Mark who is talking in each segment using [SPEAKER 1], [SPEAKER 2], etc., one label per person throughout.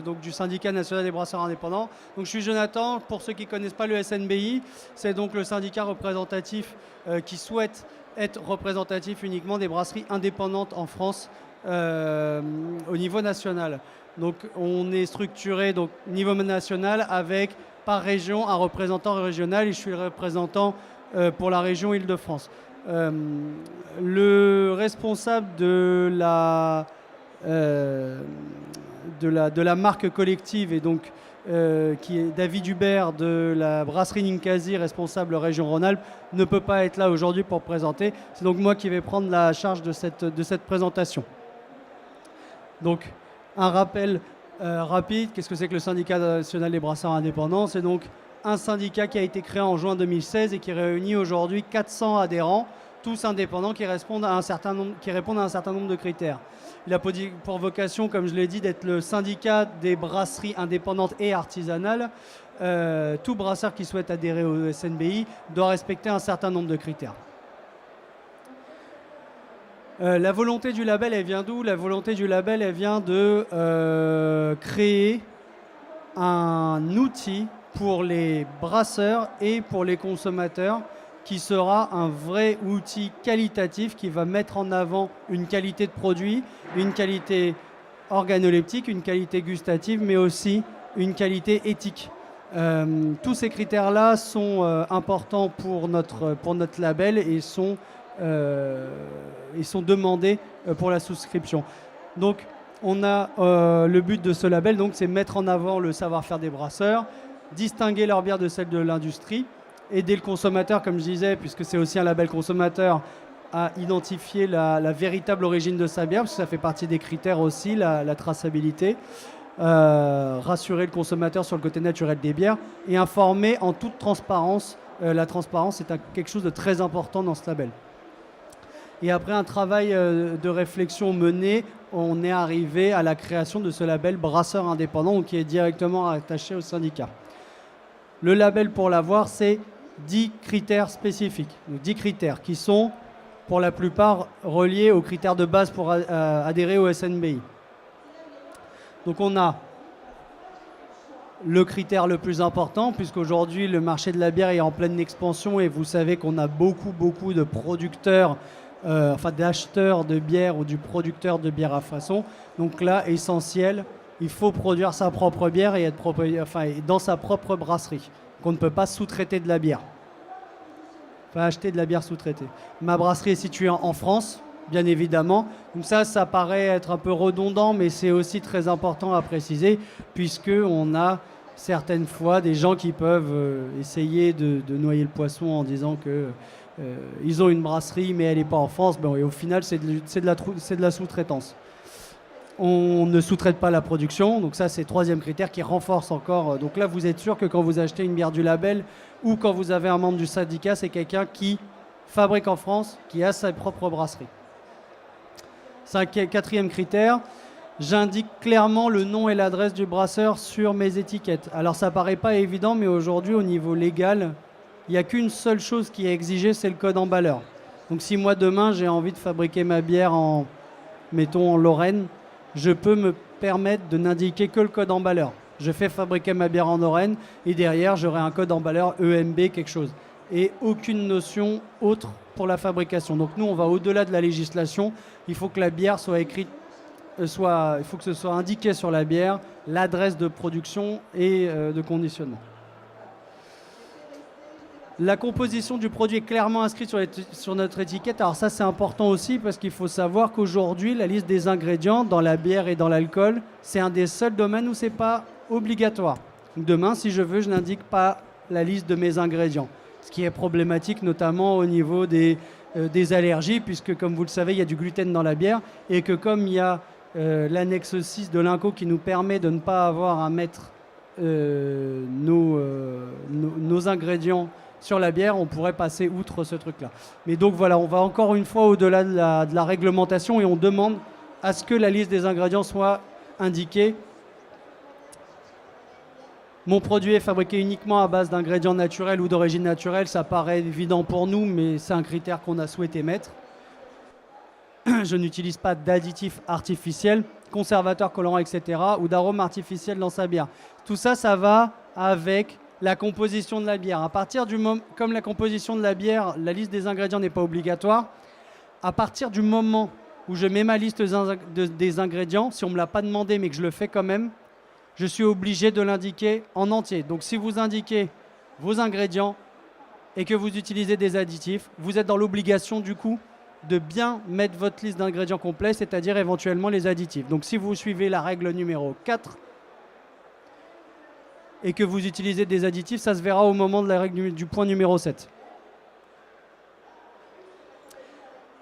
[SPEAKER 1] donc du syndicat national des brasseurs indépendants. Donc je suis Jonathan, pour ceux qui ne connaissent pas le SNBI, c'est donc le syndicat représentatif qui souhaite être représentatif uniquement des brasseries indépendantes en France au niveau national. Donc on est structuré donc niveau national avec par région un représentant régional et je suis le représentant pour la région Île-de-France. Le responsable de la marque collective et donc qui est David Hubert de la brasserie Ninkasi, responsable région Rhône-Alpes, ne peut pas être là aujourd'hui pour présenter. C'est donc moi qui vais prendre la charge de cette présentation. Donc un rappel rapide, qu'est-ce que c'est que le syndicat national des brasseurs indépendants? C'est donc un syndicat qui a été créé en juin 2016 et qui réunit aujourd'hui 400 adhérents, tous indépendants qui répondent à un certain nombre de critères. Il a pour vocation, comme je l'ai dit, d'être le syndicat des brasseries indépendantes et artisanales. Tout brasseur qui souhaite adhérer au SNBI doit respecter un certain nombre de critères. La volonté du label, elle vient d'où? La volonté du label, elle vient de créer un outil pour les brasseurs et pour les consommateurs qui sera un vrai outil qualitatif qui va mettre en avant une qualité de produit, une qualité organoleptique, une qualité gustative, mais aussi une qualité éthique. Tous ces critères-là sont importants pour notre label et sont demandés pour la souscription. Donc, on a le but de ce label, c'est mettre en avant le savoir-faire des brasseurs, distinguer leur bière de celle de l'industrie, aider le consommateur, comme je disais, puisque c'est aussi un label consommateur, à identifier la véritable origine de sa bière, parce que ça fait partie des critères aussi, la traçabilité, rassurer le consommateur sur le côté naturel des bières et informer en toute transparence. La transparence est quelque chose de très important dans ce label. Et après un travail de réflexion mené, on est arrivé à la création de ce label brasseur indépendant, qui est directement attaché au syndicat. Le label, pour l'avoir, c'est 10 critères spécifiques. Donc 10 critères qui sont, pour la plupart, reliés aux critères de base pour adhérer au SNBI. Donc on a le critère le plus important, puisqu'aujourd'hui, le marché de la bière est en pleine expansion et vous savez qu'on a beaucoup de producteurs, d'acheteurs de bière ou du producteur de bière à façon. Donc là, essentiel, il faut produire sa propre bière et être dans sa propre brasserie. Qu'on ne peut pas sous-traiter de la bière. Enfin, acheter de la bière sous-traitée. Ma brasserie est située en France, bien évidemment. Donc ça paraît être un peu redondant, mais c'est aussi très important à préciser, puisqu'on a certaines fois des gens qui peuvent essayer de noyer le poisson en disant qu'ils ont une brasserie, mais elle n'est pas en France. Bon, et au final, c'est de la sous-traitance. On ne sous-traite pas la production, donc ça c'est le troisième critère qui renforce encore. Donc là vous êtes sûr que quand vous achetez une bière du label ou quand vous avez un membre du syndicat, c'est quelqu'un qui fabrique en France, qui a sa propre brasserie. Quatrième critère, j'indique clairement le nom et l'adresse du brasseur sur mes étiquettes. Alors ça paraît pas évident, mais aujourd'hui au niveau légal, il n'y a qu'une seule chose qui est exigée, c'est le code emballeur. Donc si moi demain j'ai envie de fabriquer ma bière en Lorraine, je peux me permettre de n'indiquer que le code emballeur. Je fais fabriquer ma bière en Lorraine et derrière, j'aurai un code emballeur EMB, quelque chose. Et aucune notion autre pour la fabrication. Donc nous, on va au-delà de la législation. Il faut que la bière soit écrite, il faut que ce soit indiqué sur la bière, l'adresse de production et de conditionnement. La composition du produit est clairement inscrite sur notre étiquette. Alors ça, c'est important aussi parce qu'il faut savoir qu'aujourd'hui, la liste des ingrédients dans la bière et dans l'alcool, c'est un des seuls domaines où ce n'est pas obligatoire. Donc demain, si je veux, je n'indique pas la liste de mes ingrédients. Ce qui est problématique notamment au niveau des allergies, puisque comme vous le savez, il y a du gluten dans la bière et que comme il y a l'annexe 6 de l'INCO qui nous permet de ne pas avoir à mettre nos ingrédients sur la bière, on pourrait passer outre ce truc-là. Mais donc voilà, on va encore une fois au-delà de la réglementation et on demande à ce que la liste des ingrédients soit indiquée. Mon produit est fabriqué uniquement à base d'ingrédients naturels ou d'origine naturelle. Ça paraît évident pour nous, mais c'est un critère qu'on a souhaité mettre. Je n'utilise pas d'additifs artificiels. conservateurs, colorants, etc. ou d'arômes artificiels dans sa bière. Tout ça, ça va avec la composition de la bière. À partir du moment, comme la composition de la bière, la liste des ingrédients n'est pas obligatoire, à partir du moment où je mets ma liste des ingrédients, si on ne me l'a pas demandé mais que je le fais quand même, je suis obligé de l'indiquer en entier. Donc si vous indiquez vos ingrédients et que vous utilisez des additifs, vous êtes dans l'obligation du coup de bien mettre votre liste d'ingrédients complet, c'est-à-dire éventuellement les additifs. Donc si vous suivez la règle numéro 4 et que vous utilisez des additifs, ça se verra au moment de la règle du point numéro 7.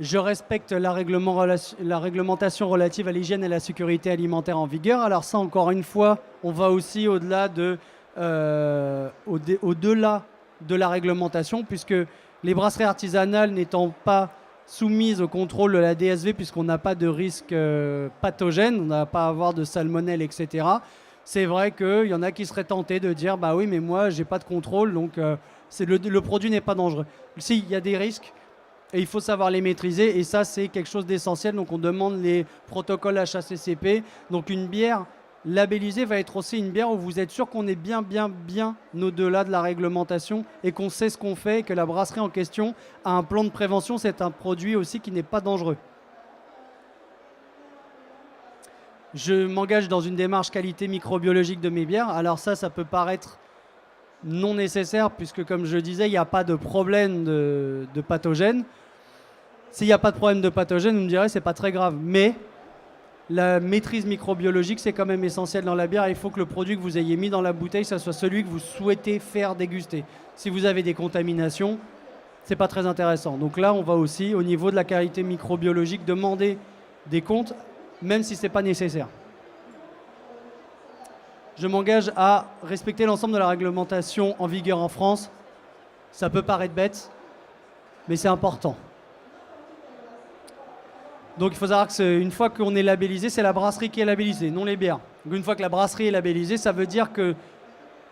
[SPEAKER 1] Je respecte la réglementation relative à l'hygiène et la sécurité alimentaire en vigueur. Alors ça, encore une fois, on va aussi au-delà de la réglementation, puisque les brasseries artisanales n'étant pas soumises au contrôle de la DSV, puisqu'on n'a pas de risque pathogène, on n'a pas à avoir de salmonelle, etc. C'est vrai qu'il y en a qui seraient tentés de dire « bah oui, mais moi, j'ai pas de contrôle, donc le produit n'est pas dangereux ». Si, il y a des risques, et il faut savoir les maîtriser, et ça, c'est quelque chose d'essentiel. Donc, on demande les protocoles HACCP. Donc, une bière labellisée va être aussi une bière où vous êtes sûr qu'on est bien au-delà de la réglementation et qu'on sait ce qu'on fait et que la brasserie en question a un plan de prévention. C'est un produit aussi qui n'est pas dangereux. Je m'engage dans une démarche qualité microbiologique de mes bières. Alors ça peut paraître non nécessaire puisque, comme je disais, il n'y a pas de problème de pathogène. S'il n'y a pas de problème de pathogène, vous me direz, c'est pas très grave. Mais la maîtrise microbiologique, c'est quand même essentiel dans la bière. Il faut que le produit que vous ayez mis dans la bouteille, ça soit celui que vous souhaitez faire déguster. Si vous avez des contaminations, c'est pas très intéressant. Donc là, on va aussi, au niveau de la qualité microbiologique, demander des comptes, même si c'est pas nécessaire. Je m'engage à respecter l'ensemble de la réglementation en vigueur en France. Ça peut paraître bête, mais c'est important. Donc il faut savoir qu'une fois qu'on est labellisé, c'est la brasserie qui est labellisée, non les bières. Donc une fois que la brasserie est labellisée, ça veut dire que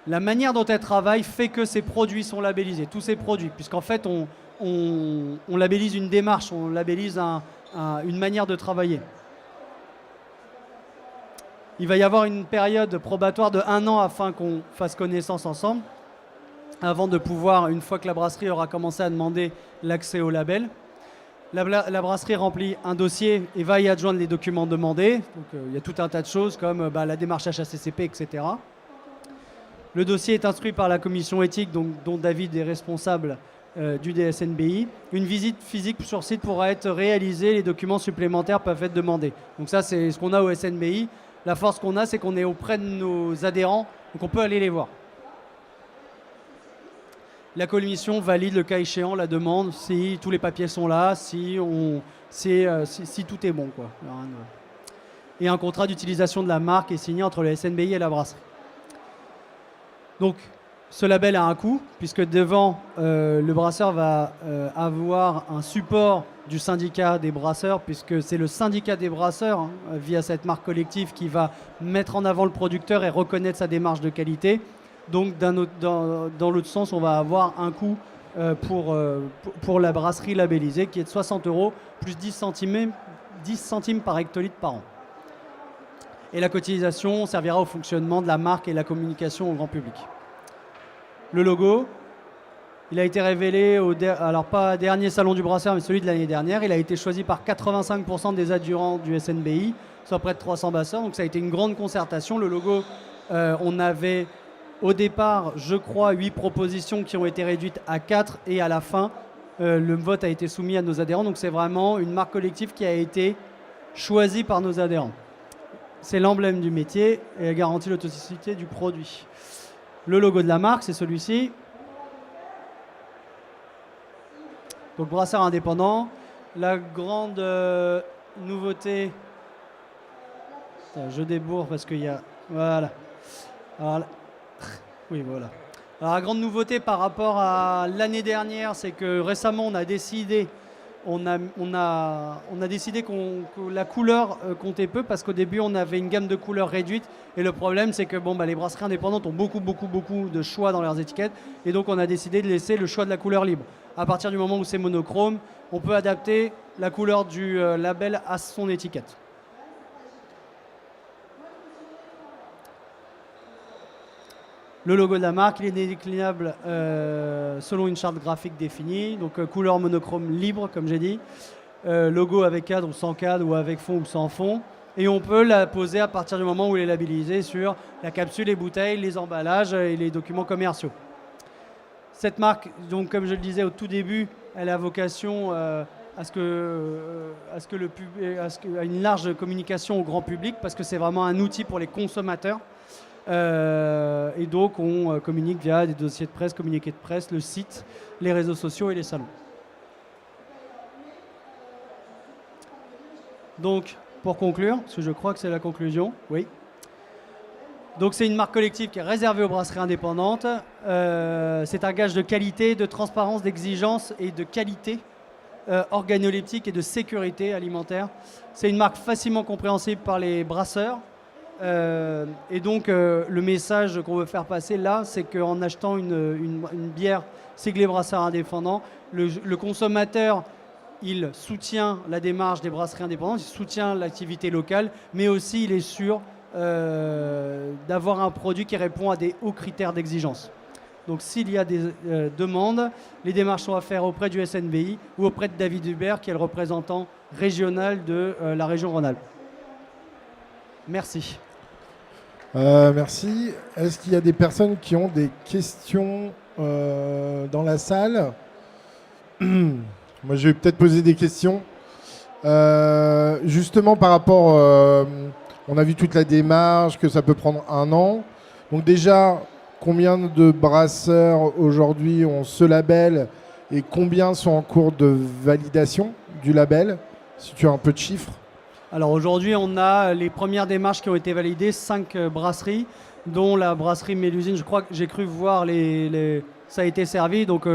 [SPEAKER 1] la manière dont elle travaille fait que ses produits sont labellisés, tous ses produits. Puisqu'en fait, on labellise une démarche, on labellise une manière de travailler. Il va y avoir une période probatoire de 1 an afin qu'on fasse connaissance ensemble, avant de pouvoir, une fois que la brasserie aura commencé à demander l'accès au label. La brasserie remplit un dossier et va y adjoindre les documents demandés. Donc, il y a tout un tas de choses comme la démarche HACCP, etc. Le dossier est instruit par la commission éthique, dont David est responsable du DSNBI. Une visite physique sur site pourra être réalisée. Les documents supplémentaires peuvent être demandés. Donc ça, c'est ce qu'on a au SNBI. La force qu'on a, c'est qu'on est auprès de nos adhérents, donc on peut aller les voir. La commission valide le cas échéant la demande si tous les papiers sont là, si tout est bon, quoi. Et un contrat d'utilisation de la marque est signé entre le SNBI et la brasserie. Donc, ce label a un coût, puisque devant, le brasseur va avoir un support du syndicat des brasseurs, puisque c'est le syndicat des brasseurs, via cette marque collective, qui va mettre en avant le producteur et reconnaître sa démarche de qualité. Donc, dans l'autre sens, on va avoir un coût pour la brasserie labellisée, qui est de 60 € plus 10 centimes par hectolitre par an. Et la cotisation servira au fonctionnement de la marque et la communication au grand public. Le logo, il a été révélé alors pas dernier salon du brasseur, mais celui de l'année dernière. Il a été choisi par 85% des adhérents du SNBI, soit près de 300 brasseurs. Donc ça a été une grande concertation. Le logo, on avait au départ, je crois, 8 propositions qui ont été réduites à 4. Et à la fin, le vote a été soumis à nos adhérents. Donc c'est vraiment une marque collective qui a été choisie par nos adhérents. C'est l'emblème du métier et elle garantit l'authenticité du produit. Le logo de la marque, c'est celui-ci. Donc brasseur indépendant. La grande nouveauté... Je débourre parce qu'il y a... Voilà. Alors, oui, voilà. Alors la grande nouveauté par rapport à l'année dernière, c'est que récemment, on a décidé que la couleur comptait peu, parce qu'au début, on avait une gamme de couleurs réduite. Et le problème, c'est que les brasseries indépendantes ont beaucoup de choix dans leurs étiquettes. Et donc, on a décidé de laisser le choix de la couleur libre. À partir du moment où c'est monochrome, on peut adapter la couleur du label à son étiquette. Le logo de la marque, il est déclinable selon une charte graphique définie, donc couleur monochrome libre, comme j'ai dit, logo avec cadre ou sans cadre, ou avec fond ou sans fond. Et on peut la poser à partir du moment où elle est labellisée sur la capsule, les bouteilles, les emballages et les documents commerciaux. Cette marque, donc, comme je le disais au tout début, elle a vocation à ce à une large communication au grand public, parce que c'est vraiment un outil pour les consommateurs. Et donc, on communique via des dossiers de presse, communiqués de presse, le site, les réseaux sociaux et les salons. Donc, pour conclure, parce que je crois que c'est la conclusion, oui. Donc, c'est une marque collective qui est réservée aux brasseries indépendantes. C'est un gage de qualité, de transparence, d'exigence et de qualité organoleptique et de sécurité alimentaire. C'est une marque facilement compréhensible par les brasseurs. Et donc, le message qu'on veut faire passer là, c'est qu'en achetant une bière siglée brasseur indépendant, le consommateur, il soutient la démarche des brasseries indépendantes, il soutient l'activité locale, mais aussi il est sûr d'avoir un produit qui répond à des hauts critères d'exigence. Donc s'il y a des demandes, les démarches sont à faire auprès du SNBI ou auprès de David Hubert, qui est le représentant régional de la région Rhône-Alpes. Merci.
[SPEAKER 2] Merci. Est-ce qu'il y a des personnes qui ont des questions dans la salle? Moi, je vais peut-être poser des questions. Justement, par rapport... on a vu toute la démarche, que ça peut prendre 1 an. Donc déjà, combien de brasseurs aujourd'hui ont ce label et combien sont en cours de validation du label? Si tu as un peu de chiffres.
[SPEAKER 1] Alors aujourd'hui, on a les premières démarches qui ont été validées, 5 brasseries, dont la brasserie Mélusine. Je crois que j'ai cru voir ça a été servi. Donc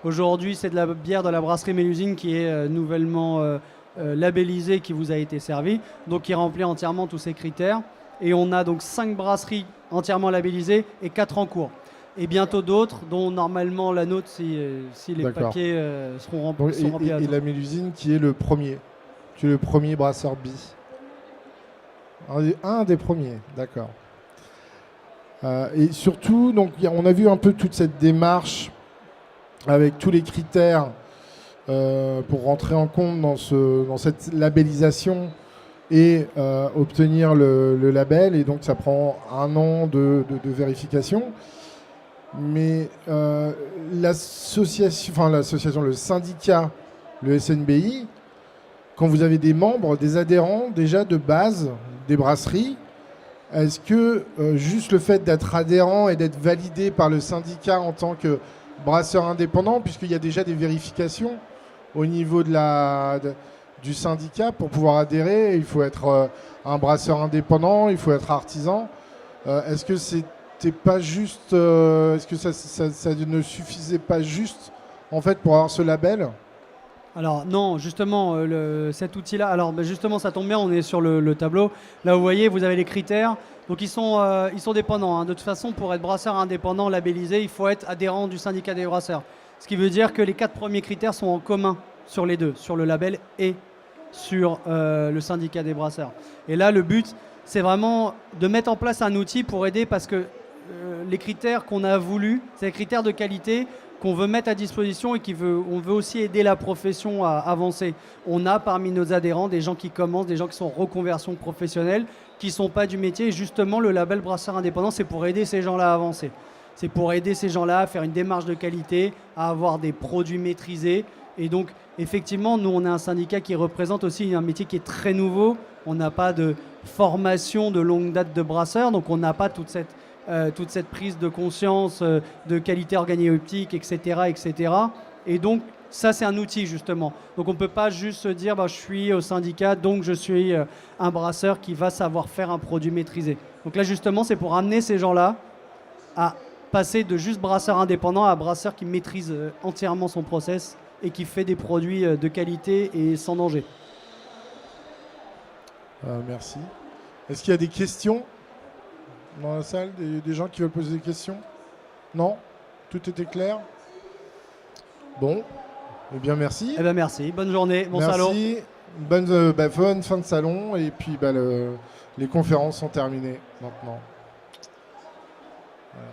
[SPEAKER 1] aujourd'hui, c'est de la bière de la brasserie Mélusine qui est nouvellement labellisée, qui vous a été servie, donc qui remplit entièrement tous ces critères. Et on a donc 5 brasseries entièrement labellisées et 4 en cours. Et bientôt d'autres, dont normalement la nôtre, si les papiers seront remplis.
[SPEAKER 2] Et la Mélusine qui est le premier. Tu es le premier brasseur bi. Un des premiers, d'accord. Et surtout, donc, on a vu un peu toute cette démarche avec tous les critères pour rentrer en compte dans cette labellisation et obtenir le label. Et donc, ça prend 1 an de vérification. Mais l'association, le syndicat, le SNBI, quand vous avez des membres, des adhérents déjà de base des brasseries, est-ce que juste le fait d'être adhérent et d'être validé par le syndicat en tant que brasseur indépendant, puisqu'il y a déjà des vérifications au niveau du syndicat pour pouvoir adhérer, il faut être un brasseur indépendant, il faut être artisan. Est-ce que c'était pas juste, est-ce que ça ne suffisait pas juste en fait pour avoir ce label?
[SPEAKER 1] Alors non, justement, cet outil-là, alors justement ça tombe bien, on est sur le tableau. Là vous voyez, vous avez les critères, donc ils sont dépendants. Hein. De toute façon, pour être brasseur indépendant labellisé, il faut être adhérent du syndicat des brasseurs. Ce qui veut dire que les 4 premiers critères sont en commun sur les deux, sur le label et sur le syndicat des brasseurs. Et là, le but, c'est vraiment de mettre en place un outil pour aider, parce que les critères qu'on a voulu, c'est les critères de qualité qu'on veut mettre à disposition et on veut aussi aider la profession à avancer. On a parmi nos adhérents des gens qui commencent, des gens qui sont en reconversion professionnelle, qui ne sont pas du métier. Et justement, le label brasseur indépendant, c'est pour aider ces gens-là à avancer. C'est pour aider ces gens-là à faire une démarche de qualité, à avoir des produits maîtrisés. Et donc, effectivement, nous, on est un syndicat qui représente aussi un métier qui est très nouveau. On n'a pas de formation de longue date de brasseur, donc on n'a pas toute cette prise de conscience de qualité organoleptique, etc., etc. Et donc, ça, c'est un outil, justement. Donc, on ne peut pas juste se dire je suis au syndicat, donc je suis un brasseur qui va savoir faire un produit maîtrisé. Donc là, justement, c'est pour amener ces gens-là à passer de juste brasseur indépendant à brasseur qui maîtrise entièrement son process et qui fait des produits de qualité et sans danger.
[SPEAKER 2] Merci. Est-ce qu'il y a des questions dans la salle, des gens qui veulent poser des questions? Non? Tout était clair? Bon. Eh bien, merci.
[SPEAKER 1] Eh bien, merci. Bonne journée. Bon
[SPEAKER 2] merci.
[SPEAKER 1] salon.
[SPEAKER 2] Bonne fin de salon. Et puis, les conférences sont terminées maintenant. Voilà.